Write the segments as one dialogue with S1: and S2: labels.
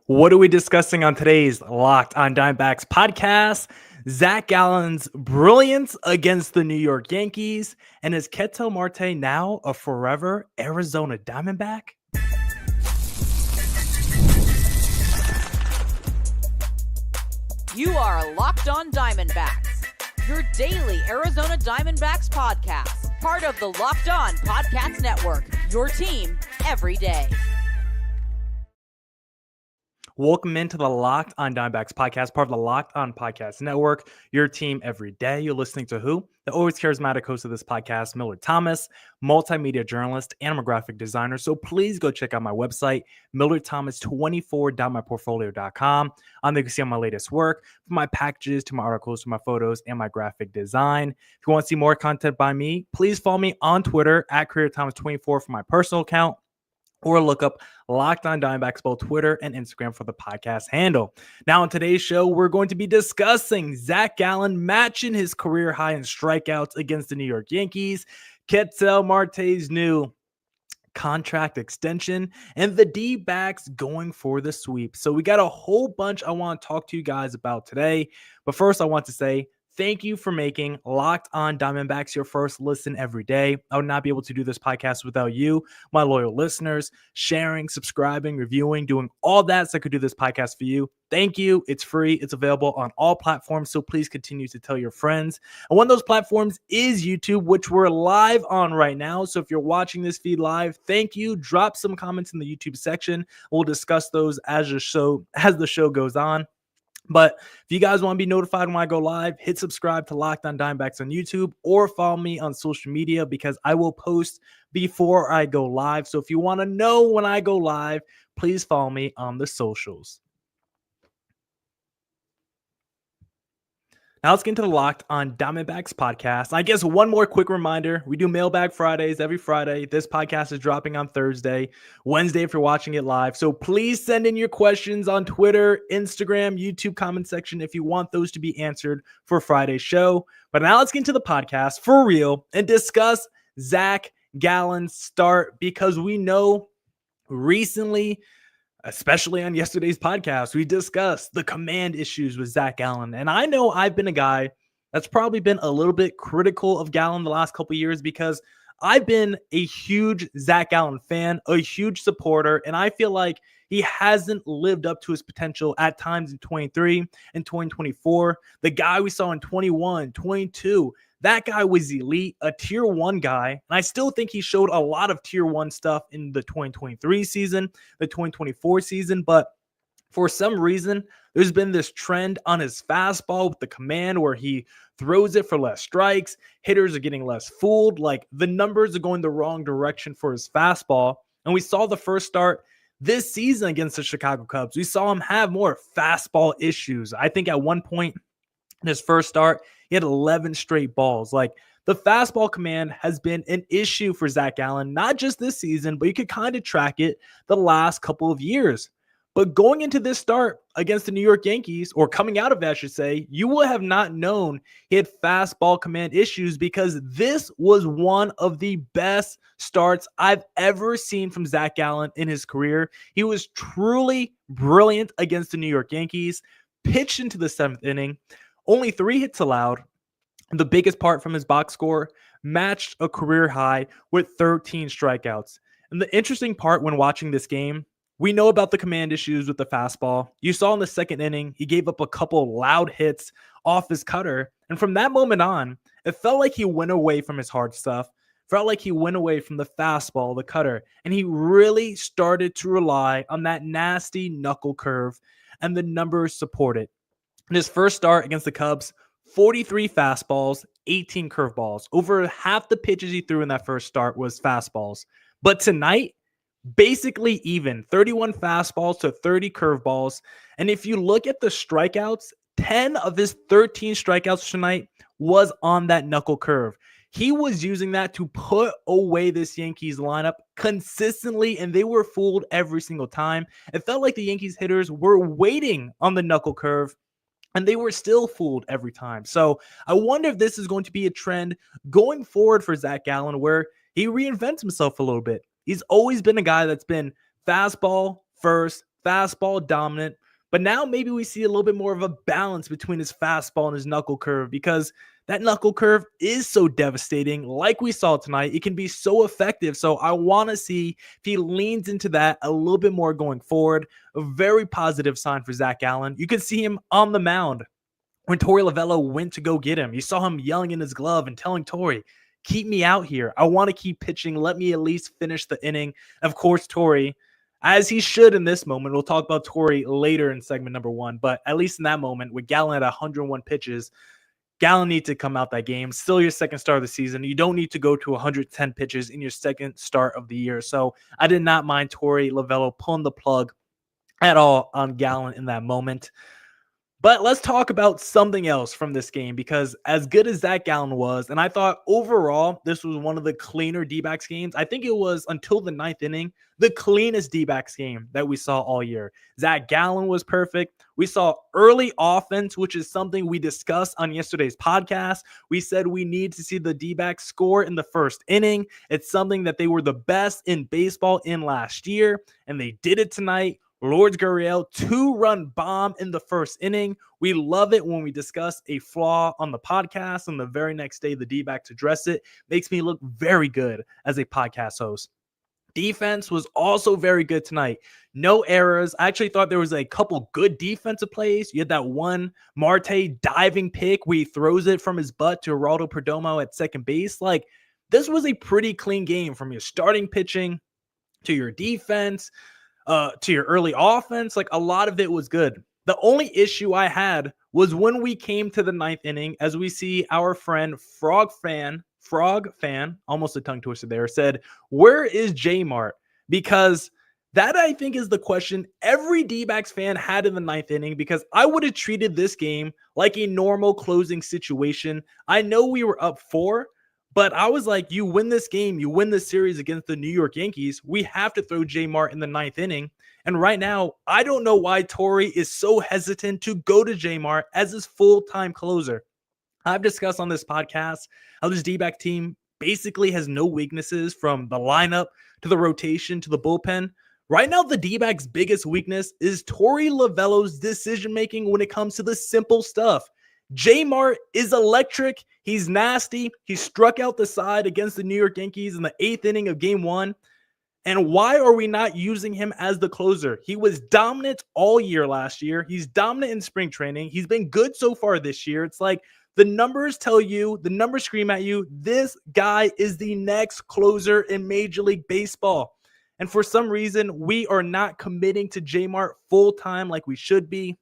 S1: What are we discussing on today's Locked on Diamondbacks podcast? Zac Gallen's brilliance against the New York Yankees, and is Ketel Marte now a forever Arizona Diamondback?
S2: You are Locked on Diamondbacks, your daily Arizona Diamondbacks podcast, part of the Locked on Podcast Network, your team every day.
S1: Welcome into the Locked on Diamondbacks podcast, part of the Locked on Podcast Network, your team every day. You're listening to who? The always charismatic host of this podcast, Millard Thomas, multimedia journalist and I'm a graphic designer. So please go check out my website, millardthomas24.myportfolio.com. On there you can see all my latest work, from my packages to my articles to my photos and my graphic design. If you want to see more content by me, please follow me on Twitter at CareerThomas24 for my personal account, or look up Locked on Diamondbacks, both Twitter and Instagram for the podcast handle. Now, on today's show, we're going to be discussing Zac Gallen matching his career high in strikeouts against the New York Yankees, Ketel Marte's new contract extension, and the D-backs going for the sweep. So we got a whole bunch I want to talk to you guys about today. But first, I want to say thank you for making Locked on Diamondbacks your first listen every day. I would not be able to do this podcast without you, my loyal listeners, sharing, subscribing, reviewing, doing all that so I could do this podcast for you. Thank you. It's free. It's available on all platforms, so please continue to tell your friends. And one of those platforms is YouTube, which we're live on right now. So if you're watching this feed live, thank you. Drop some comments in the YouTube section. We'll discuss those as the show goes on. But if you guys want to be notified when I go live, hit subscribe to Locked on Diamondbacks on YouTube or follow me on social media because I will post before I go live. So if you want to know when I go live, please follow me on the socials. Now let's get into the Locked on Diamondbacks podcast. I guess one more quick reminder. We do Mailbag Fridays every Friday. This podcast is dropping on Thursday, Wednesday if you're watching it live. So please send in your questions on Twitter, Instagram, YouTube comment section if you want those to be answered for Friday's show. But now let's get into the podcast for real and discuss Zac Gallen's start, because we know recently, especially on yesterday's podcast, we discussed the command issues with Zac Gallen. And I know I've been a guy that's probably been a little bit critical of Gallen the last couple of years because I've been a huge Zac Gallen fan, a huge supporter, and I feel like he hasn't lived up to his potential at times in 23 and 2024. The guy we saw in 21, 22, that guy was elite, a tier one guy. And I still think he showed a lot of tier one stuff in the 2023 season, the 2024 season. But for some reason, there's been this trend on his fastball with the command where he throws it for less strikes. Hitters are getting less fooled. Like, the numbers are going the wrong direction for his fastball. And we saw the first start this season against the Chicago Cubs. We saw him have more fastball issues. I think at one point in his first start, he had 11 straight balls. Like, the fastball command has been an issue for Zac Gallen, not just this season, but you could kind of track it the last couple of years. But going into this start against the New York Yankees, or coming out of it, I should say, you would have not known he had fastball command issues, because this was one of the best starts I've ever seen from Zac Gallen in his career. He was truly brilliant against the New York Yankees, pitched into the seventh inning, only 3 hits allowed. The biggest part from his box score, matched a career high with 13 strikeouts. And the interesting part when watching this game, we know about the command issues with the fastball. You saw in the second inning, he gave up a couple loud hits off his cutter. And from that moment on, it felt like he went away from his hard stuff, felt like he went away from the fastball, the cutter, and he really started to rely on that nasty knuckle curve, and the numbers support it. In his first start against the Cubs, 43 fastballs, 18 curveballs. Over half the pitches he threw in that first start was fastballs. But tonight, basically even, 31 fastballs to 30 curveballs. And if you look at the strikeouts, 10 of his 13 strikeouts tonight was on that knuckle curve. He was using that to put away this Yankees lineup consistently, and they were fooled every single time. It felt like the Yankees hitters were waiting on the knuckle curve, and they were still fooled every time. So I wonder if this is going to be a trend going forward for Zac Gallen, where he reinvents himself a little bit. He's always been a guy that's been fastball first, fastball dominant, but now maybe we see a little bit more of a balance between his fastball and his knuckle curve, because that knuckle curve is so devastating. Like we saw tonight, it can be so effective. So I want to see if he leans into that a little bit more going forward. A very positive sign for Zac Gallen. You can see him on the mound when Torey Lovullo went to go get him. You saw him yelling in his glove and telling Torey, keep me out here. I want to keep pitching. Let me at least finish the inning. Of course, Torey, as he should in this moment, we'll talk about Torey later in segment number 1, but at least in that moment, with Gallen at 101 pitches, Gallen needs to come out that game. Still your second start of the season. You don't need to go to 110 pitches in your second start of the year. So I did not mind Torey Lovullo pulling the plug at all on Gallen in that moment. But let's talk about something else from this game, because as good as Zac Gallen was, and I thought overall this was one of the cleaner D-backs games. I think it was, until the 9th inning, the cleanest D-backs game that we saw all year. Zac Gallen was perfect. We saw early offense, which is something we discussed on yesterday's podcast. We said we need to see the D-backs score in the first inning. It's something that they were the best in baseball in last year, and they did it tonight. Lourdes Gurriel, 2-run bomb in the first inning. We love it when we discuss a flaw on the podcast, and the very next day the D-backs address it. Makes me look very good as a podcast host. Defense was also very good tonight. No errors. I actually thought there was a couple good defensive plays. You had that one Marte diving pick where he throws it from his butt to Geraldo Perdomo at second base. Like, this was a pretty clean game from your starting pitching to your defense, to your early offense. Like, a lot of it was good. The only issue I had was when we came to the 9th inning, as we see our friend Frog fan, almost a tongue twister there, said, where is J Mart? Because that, I think, is the question every D-backs fan had in the 9th inning, because I would have treated this game like a normal closing situation. I know we were up 4, but I was like, you win this game, you win this series against the New York Yankees, we have to throw J Mart in the 9th inning. And right now, I don't know why Torey is so hesitant to go to J Mart as his full-time closer. I've discussed on this podcast how this D-back team basically has no weaknesses, from the lineup to the rotation to the bullpen. Right now, the D-backs' biggest weakness is Torey Lovullo's decision-making when it comes to the simple stuff. J Mart is electric. He's nasty. He struck out the side against the New York Yankees in the 8th inning of Game 1. And why are we not using him as the closer? He was dominant all year last year. He's dominant in spring training. He's been good so far this year. It's like the numbers tell you, the numbers scream at you, this guy is the next closer in Major League Baseball. And for some reason, we are not committing to J Mart full-time like we should be.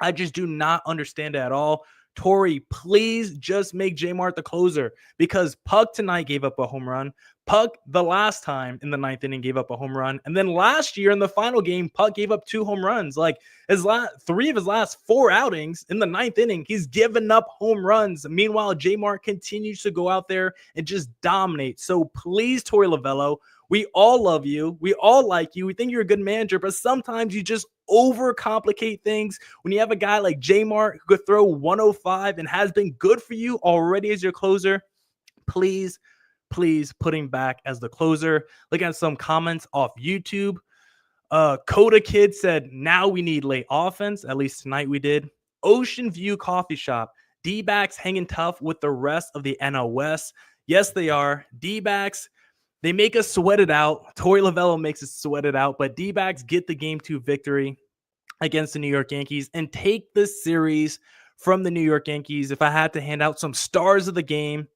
S1: I just do not understand it at all. Torey, please just make J Mart the closer, because Puck tonight gave up a home run. Puck the last time in the 9th inning gave up a home run. And then last year in the final game, Puck gave up 2 home runs. Like, his 3 of his last 4 outings in the 9th inning, he's given up home runs. Meanwhile, J Mart continues to go out there and just dominate. So please, Torey Lovullo, we all love you. We all like you. We think you're a good manager, but sometimes you just overcomplicate things. When you have a guy like J Mart who could throw 105 and has been good for you already as your closer, please put him back as the closer. Look at some comments off YouTube. Coda Kid said, now we need late offense. At least tonight we did. Ocean View Coffee Shop. D-backs hanging tough with the rest of the NL West. Yes, they are. D-backs, they make us sweat it out. Torey Lovullo makes us sweat it out, but D-backs get the Game 2 victory against the New York Yankees and take the series from the New York Yankees. If I had to hand out some stars of the game,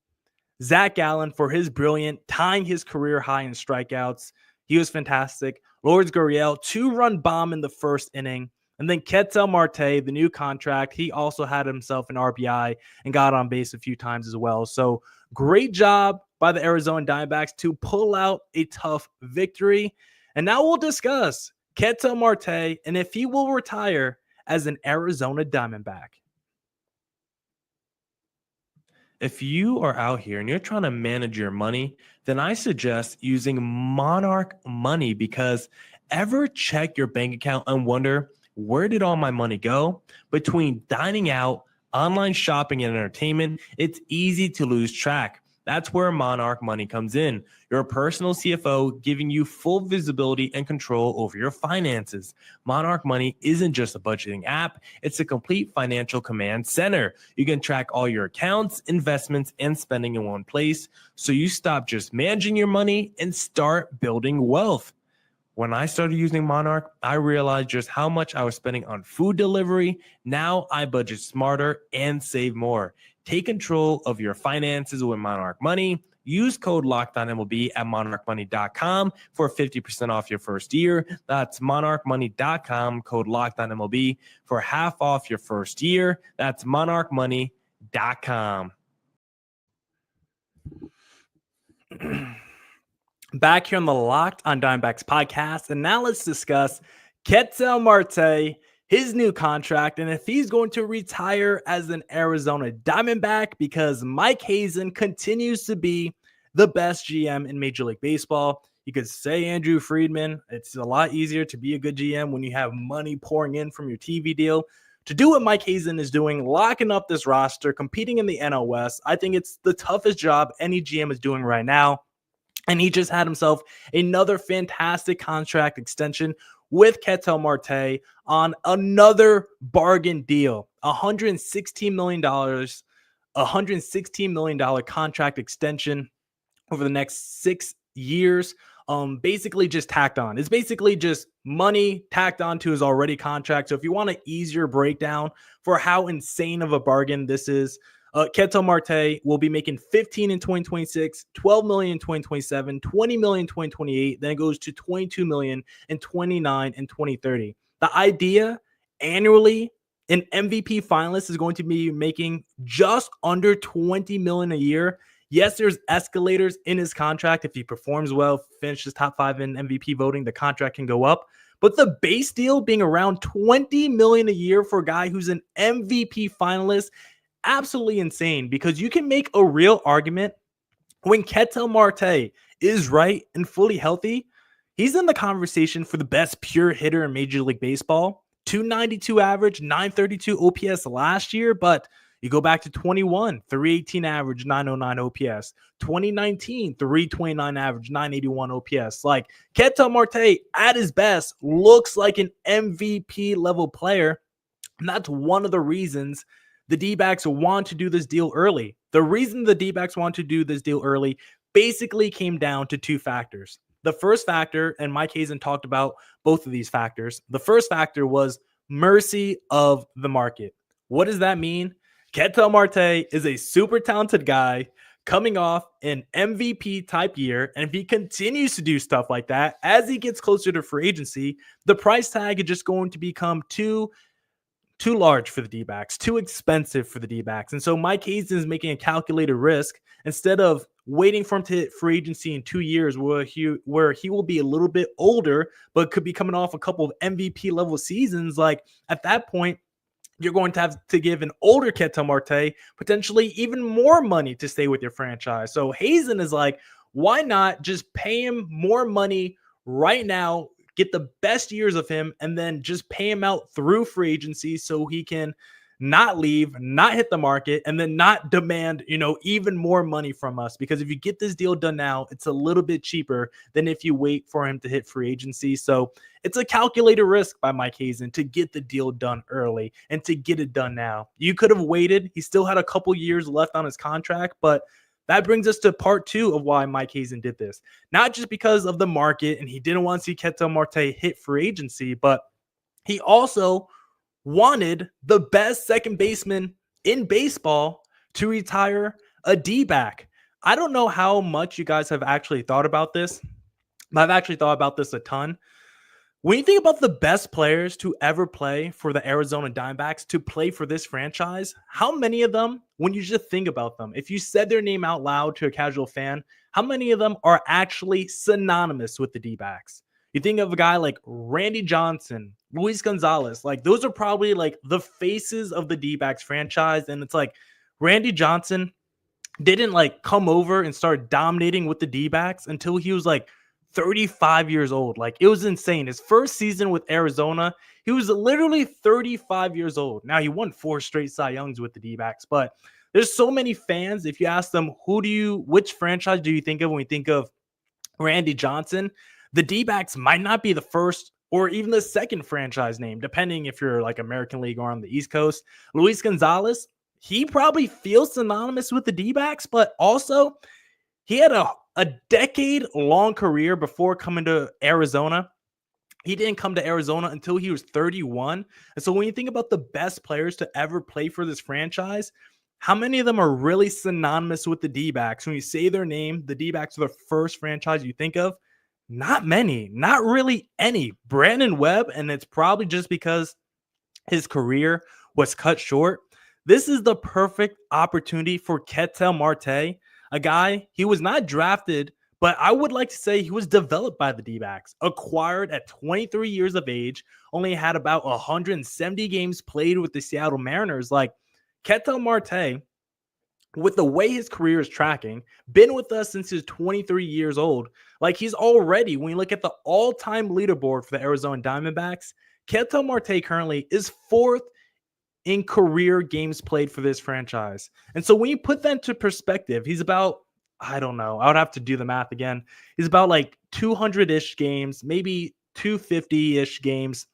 S1: Zac Gallen for his brilliant, tying his career high in strikeouts. He was fantastic. Lourdes Gurriel, 2-run bomb in the first inning. And then Ketel Marte, the new contract, he also had himself an RBI and got on base a few times as well. So great job by the Arizona Diamondbacks to pull out a tough victory. And now we'll discuss Ketel Marte and if he will retire as an Arizona Diamondback. If you are out here and you're trying to manage your money, then I suggest using Monarch Money, because ever check your bank account and wonder, where did all my money go? Between dining out, online shopping, and entertainment, it's easy to lose track.
S3: That's where Monarch Money comes in. Your personal CFO giving you full visibility and control over your finances. Monarch Money isn't just a budgeting app, it's a complete financial command center. You can track all your accounts, investments, and spending in one place, so you stop just managing your money and start building wealth. When I started using Monarch, I realized just how much I was spending on food delivery. Now I budget smarter and save more. Take control of your finances with Monarch Money. Use code LOCKEDONMLB at monarchmoney.com for 50% off your first year. That's monarchmoney.com, code LOCKEDONMLB for half off your first year. That's monarchmoney.com.
S1: Back here on the Locked on Diamondbacks podcast, and now let's discuss Ketel Marte, his new contract, and if he's going to retire as an Arizona Diamondback, because Mike Hazen continues to be the best GM in Major League Baseball. You could say Andrew Friedman. It's a lot easier to be a good GM when you have money pouring in from your TV deal. To do what Mike Hazen is doing, locking up this roster, competing in the NL West, I think it's the toughest job any GM is doing right now. And he just had himself another fantastic contract extension with Ketel Marte on another bargain deal, $116 million, $116 million contract extension over the next 6 years. Basically just tacked on. It's basically just money tacked on to his already contract. So if you want an easier breakdown for how insane of a bargain this is, Ketel Marte will be making $15 in 2026, $12 million in 2027, $20 million in 2028. Then it goes to $22 million in 2029 and 2030. The idea annually, an MVP finalist is going to be making just under $20 million a year. Yes, there's escalators in his contract. If he performs well, finishes top 5 in MVP voting, the contract can go up. But the base deal being around $20 million a year for a guy who's an MVP finalist, absolutely insane, because you can make a real argument when Ketel Marte is right and fully healthy. He's in the conversation for the best pure hitter in Major League Baseball. 292 average, 932 OPS last year, but you go back to 21, 318 average, 909 OPS. 2019, 329 average, 981 OPS. Like, Ketel Marte at his best looks like an MVP level player, and that's one of the reasons the D-backs want to do this deal early. The reason the D-backs want to do this deal early basically came down to 2 factors. The first factor, and Mike Hazen talked about both of these factors. The first factor was mercy of the market. What does that mean? Ketel Marte is a super talented guy coming off an MVP type year. And if he continues to do stuff like that, as he gets closer to free agency, the price tag is just going to become too large for the D-backs, too expensive for the D-backs. And so Mike Hazen is making a calculated risk instead of waiting for him to hit free agency in 2 years where he will be a little bit older, but could be coming off a couple of MVP level seasons. Like, at that point, you're going to have to give an older Ketel Marte potentially even more money to stay with your franchise. So Hazen is like, why not just pay him more money right now, get the best years of him, and then just pay him out through free agency so he can not leave, not hit the market, and then not demand, even more money from us. Because if you get this deal done now, it's a little bit cheaper than if you wait for him to hit free agency. So it's a calculated risk by Mike Hazen to get the deal done early and to get it done now. You could have waited. He still had a couple years left on his contract, but that brings us to part 2 of why Mike Hazen did this. Not just because of the market and he didn't want to see Ketel Marte hit free agency, but he also wanted the best second baseman in baseball to retire a D-back. I don't know how much you guys have actually thought about this, but I've actually thought about this a ton. When you think about the best players to ever play for the Arizona Diamondbacks, to play for this franchise, how many of them, when you just think about them, if you said their name out loud to a casual fan, how many of them are actually synonymous with the D-backs? You think of a guy like Randy Johnson, Luis Gonzalez, like those are probably like the faces of the D-backs franchise. And it's like Randy Johnson didn't like come over and start dominating with the D-backs until he was like 35 years old. Like, it was insane. His first season with Arizona, he was literally 35 years old. Now, he won 4 straight Cy Youngs with the D-backs, but there's so many fans. If you ask them, which franchise do you think of when we think of Randy Johnson, the D-backs might not be the first or even the second franchise name, depending if you're like American League or on the East Coast. Luis Gonzalez, he probably feels synonymous with the D-backs, but also he had a decade-long career before coming to Arizona. He didn't come to Arizona until he was 31. And so when you think about the best players to ever play for this franchise, how many of them are really synonymous with the D-backs? When you say their name, the D-backs are the first franchise you think of. Not many, not really any. Brandon Webb, and it's probably just because his career was cut short. This is the perfect opportunity for Ketel Marte, a guy, he was not drafted, but I would like to say he was developed by the D-backs, acquired at 23 years of age, only had about 170 games played with the Seattle Mariners. Like Ketel Marte, with the way his career is tracking, been with us since he's 23 years old. Like he's already, when you look at the all-time leaderboard for the Arizona Diamondbacks, Ketel Marte currently is 4th in career games played for this franchise. And so when you put that into perspective, he's about, I don't know, I would have to do the math again. He's about like 200-ish games, maybe 250-ish games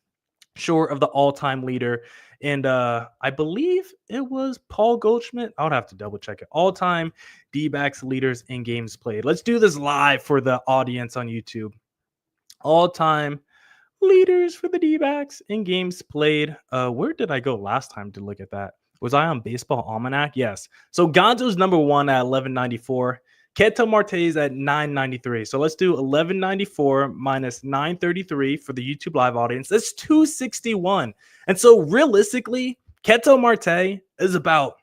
S1: short of the all-time leader. And I believe it was Paul Goldschmidt. I would have to double check it. All-time D-backs leaders in games played. Let's do this live for the audience on YouTube. All-time leaders for the D-backs in games played. Where did I go last time to look at that? Was I on Baseball Almanac? Yes. So Gonzo's number 1 at 1194. Ketel Marte's at 993. So let's do 1194 minus 933 for the YouTube live audience. That's 261. And so realistically, Ketel Marte is about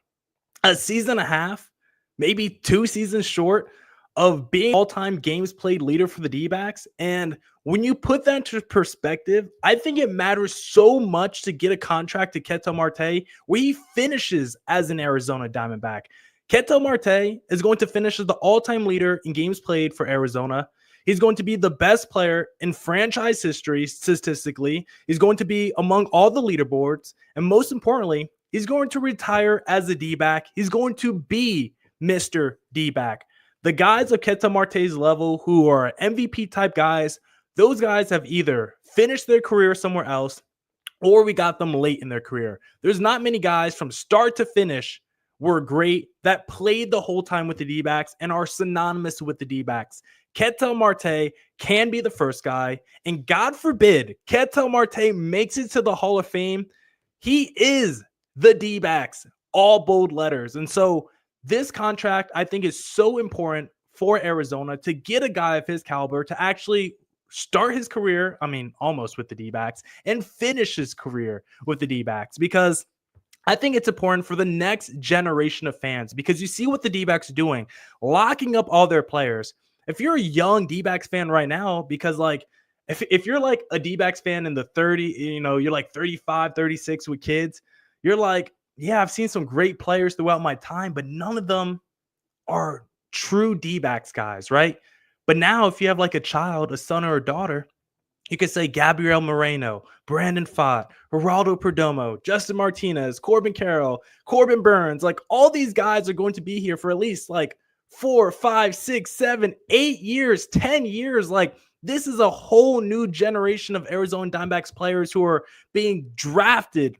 S1: a season and a half, maybe 2 seasons short of being all-time games played leader for the D-backs. And when you put that into perspective, I think it matters so much to get a contract to Ketel Marte where he finishes as an Arizona Diamondback. Ketel Marte is going to finish as the all-time leader in games played for Arizona. He's going to be the best player in franchise history statistically. He's going to be among all the leaderboards. And most importantly, he's going to retire as a D-back. He's going to be Mr. D-back. The guys of Ketel Marte's level who are MVP type guys, those guys have either finished their career somewhere else or we got them late in their career. There's not many guys from start to finish were great that played the whole time with the D-backs and are synonymous with the D-backs. Ketel Marte can be the first guy, and God forbid Ketel Marte makes it to the Hall of Fame. He is the D-backs, all bold letters. And so this contract, I think, is so important for Arizona to get a guy of his caliber to actually start his career, almost with the D-backs, and finish his career with the D-backs, because I think it's important for the next generation of fans, because you see what the D-backs are doing, locking up all their players. If you're a young D-backs fan right now, because like if you're like a D-backs fan in the 30, you're like 35, 36 with kids, you're like, yeah, I've seen some great players throughout my time, but none of them are true D-backs guys, right? But now if you have like a child, a son or a daughter, you could say Gabriel Moreno, Brandon Pfaadt, Geraldo Perdomo, Justin Martinez, Corbin Carroll, Corbin Burns. Like all these guys are going to be here for at least like 4, 5, 6, 7, 8 years, 10 years. Like this is a whole new generation of Arizona Diamondbacks players who are being drafted,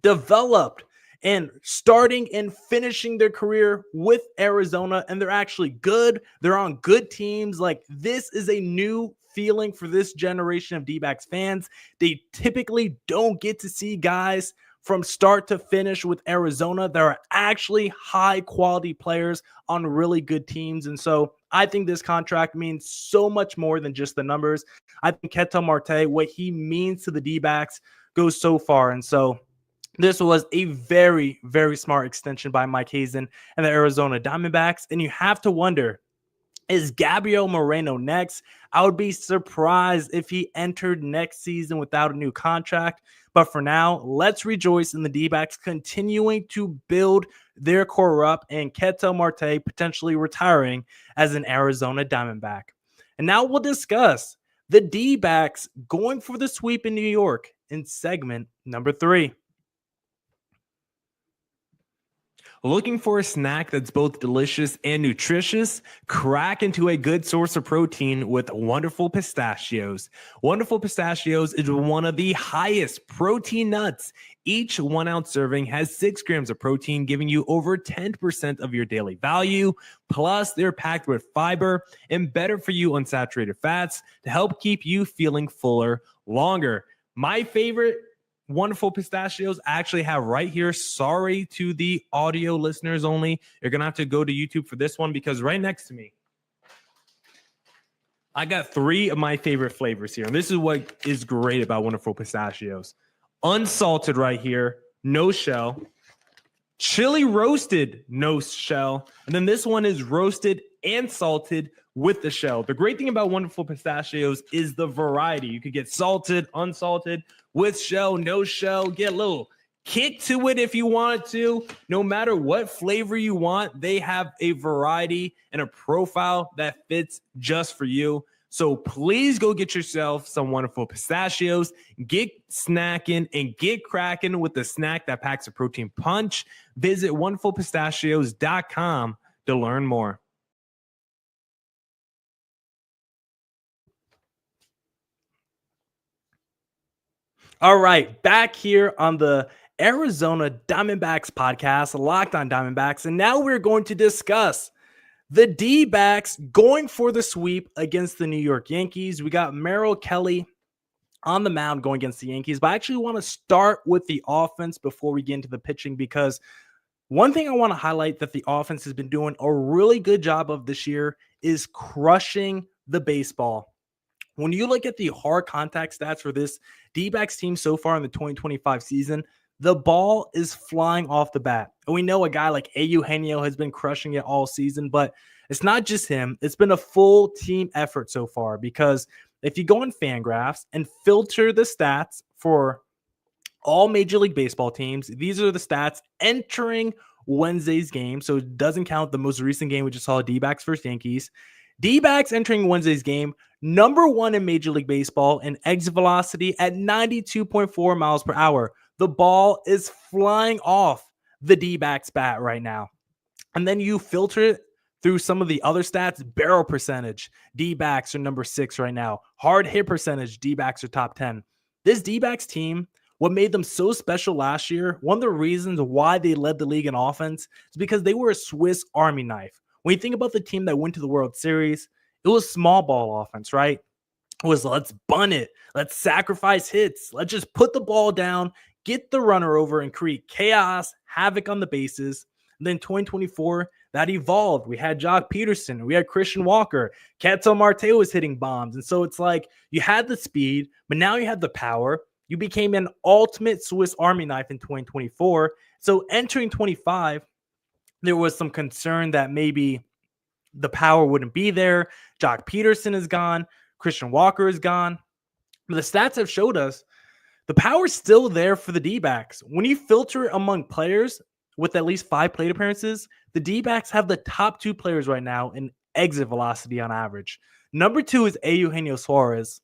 S1: developed, and starting and finishing their career with Arizona. And they're actually good. They're on good teams. Like this is a new feeling for this generation of D-backs fans. They typically don't get to see guys from start to finish with Arizona. There are actually high quality players on really good teams. And so I think this contract means so much more than just the numbers. I think Ketel Marte, what he means to the D-backs goes so far. And so this was a very, very smart extension by Mike Hazen and the Arizona Diamondbacks. And you have to wonder, is Gabriel Moreno next? I would be surprised if he entered next season without a new contract. But for now, let's rejoice in the D-backs continuing to build their core up and Ketel Marte potentially retiring as an Arizona Diamondback. And now we'll discuss the D-backs going for the sweep in New York in segment number 3.
S3: Looking for a snack that's both delicious and nutritious? Crack into a good source of protein with Wonderful Pistachios. Wonderful Pistachios is one of the highest protein nuts. Each 1 ounce serving has 6 grams of protein, giving you over 10% of your daily value. Plus, they're packed with fiber and better for you unsaturated fats to help keep you feeling fuller longer. My favorite Wonderful Pistachios I actually have right here. Sorry to the audio listeners only. You're going to have to go to YouTube for this one because right next to me, I got 3 of my favorite flavors here. And this is what is great about Wonderful Pistachios. Unsalted right here, no shell. Chili roasted, no shell. And then this one is roasted and salted with the shell. The great thing about Wonderful Pistachios is the variety. You could get salted, unsalted, with shell, no shell. Get a little kick to it if you wanted to. No matter what flavor you want, they have a variety and a profile that fits just for you. So please go get yourself some Wonderful Pistachios. Get snacking and get cracking with the snack that packs a protein punch. Visit wonderfulpistachios.com to learn more.
S1: All right, back here on the Arizona Diamondbacks podcast, Locked on Diamondbacks, and now we're going to discuss the D-backs going for the sweep against the New York Yankees. We got Merrill Kelly on the mound going against the Yankees, but I actually want to start with the offense before we get into the pitching because one thing I want to highlight that the offense has been doing a really good job of this year is crushing the baseball. When you look at the hard contact stats for this D-backs team so far in the 2025 season, the ball is flying off the bat. And we know a guy like Eugenio has been crushing it all season, but it's not just him. It's been a full team effort so far because if you go on Fangraphs and filter the stats for all Major League Baseball teams, these are the stats entering Wednesday's game. So it doesn't count the most recent game we just saw, D-backs versus Yankees. D-backs entering Wednesday's game, number 1 in Major League Baseball in exit velocity at 92.4 miles per hour. The ball is flying off the D-backs bat right now. And then you filter it through some of the other stats. Barrel percentage, D-backs are number 6 right now. Hard hit percentage, D-backs are top 10. This D-backs team, what made them so special last year, one of the reasons why they led the league in offense is because they were a Swiss Army knife. When you think about the team that went to the World Series, it was small ball offense, right? It was let's bunt it. Let's sacrifice hits. Let's just put the ball down, get the runner over, and create chaos, havoc on the bases. And then 2024, that evolved. We had Jock Peterson. We had Christian Walker. Ketel Marte was hitting bombs. And so it's like you had the speed, but now you had the power. You became an ultimate Swiss Army knife in 2024. So entering 25, there was some concern that maybe the power wouldn't be there. Jock Peterson is gone. Christian Walker is gone. But the stats have showed us the power is still there for the D-backs. When you filter it among players with at least 5 plate appearances, the D-backs have the top 2 players right now in exit velocity on average. Number 2 is Eugenio Suarez.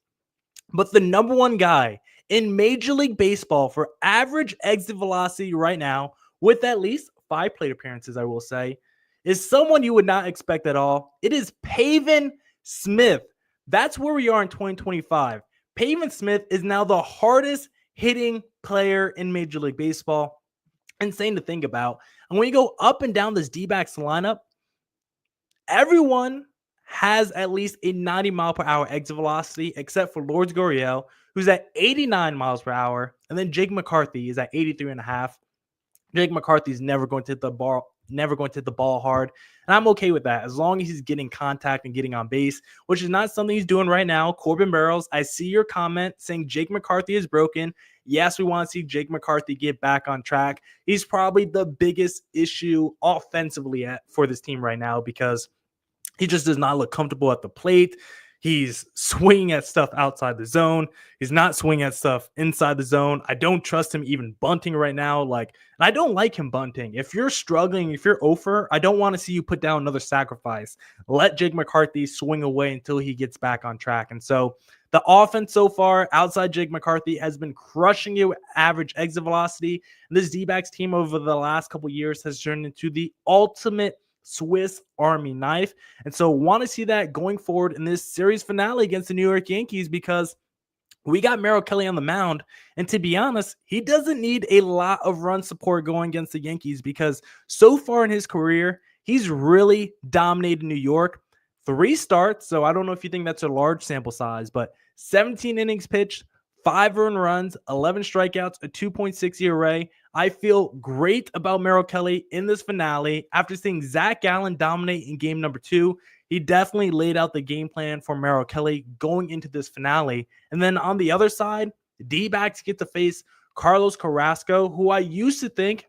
S1: But the number 1 guy in Major League Baseball for average exit velocity right now with at least 5 plate appearances, I will say, is someone you would not expect at all. It is Pavin Smith. That's where we are in 2025. Pavin Smith is now the hardest hitting player in Major League Baseball. Insane to think about. And when you go up and down this D-backs lineup, everyone has at least a 90 mile per hour exit velocity, except for Lourdes Gurriel, who's at 89 miles per hour. And then Jake McCarthy is at 83.5. Jake McCarthy's never going to hit the ball hard. And I'm okay with that as long as he's getting contact and getting on base, which is not something he's doing right now. Corbin Barrels, I see your comment saying Jake McCarthy is broken. Yes, we want to see Jake McCarthy get back on track. He's probably the biggest issue offensively for this team right now because he just does not look comfortable at the plate. He's swinging at stuff outside the zone. He's not swinging at stuff inside the zone. I don't trust him even bunting right now. I don't like him bunting. If you're struggling, if you're over, I don't want to see you put down another sacrifice. Let Jake McCarthy swing away until he gets back on track. And so The offense so far, outside Jake McCarthy, has been crushing you average exit velocity. And this D-backs team over the last couple years has turned into the ultimate Swiss Army knife. And so want to see that going forward in this series finale against the New York Yankees, because we got Merrill Kelly on the mound. And to be honest, he doesn't need a lot of run support going against the Yankees, because so far in his career, he's really dominated New York. 3 starts, so I don't know if you think that's a large sample size, but 17 innings pitched, 5 earned runs, 11 strikeouts, a 2.6 ERA. I feel great about Merrill Kelly in this finale. After seeing Zac Gallen dominate in game number 2, he definitely laid out the game plan for Merrill Kelly going into this finale. And then on the other side, the D-backs get to face Carlos Carrasco, who I used to think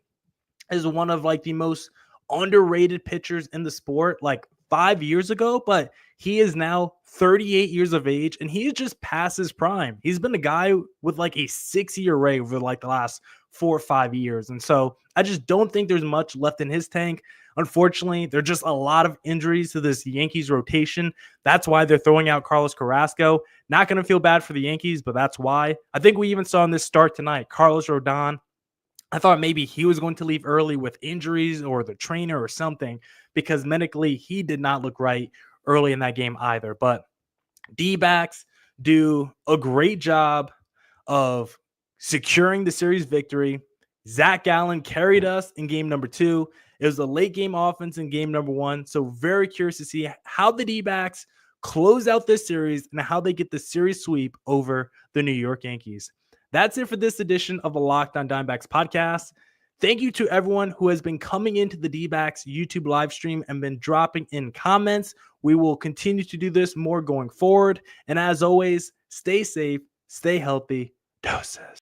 S1: is one of like the most underrated pitchers in the sport, like 5 years ago, but he is now 38 years of age and he's just past his prime. He's been a guy with like a 6 ERA over like the last 4 or 5 years. And so I just don't think there's much left in his tank. Unfortunately, there are just a lot of injuries to this Yankees rotation. That's why they're throwing out Carlos Carrasco. Not going to feel bad for the Yankees, but that's why. I think we even saw in this start tonight, Carlos Rodon, I thought maybe he was going to leave early with injuries or the trainer or something, because medically he did not look right early in that game either. But D-backs do a great job of securing the series victory. Zac Gallen carried us in game number 2. It was a late game offense in game number 1. So very curious to see how the D-backs close out this series and how they get the series sweep over the New York Yankees. That's it for this edition of the Locked On Diamondbacks podcast. Thank you to everyone who has been coming into the D-backs YouTube live stream and been dropping in comments. We will continue to do this more going forward. And as always, stay safe, stay healthy. Doses.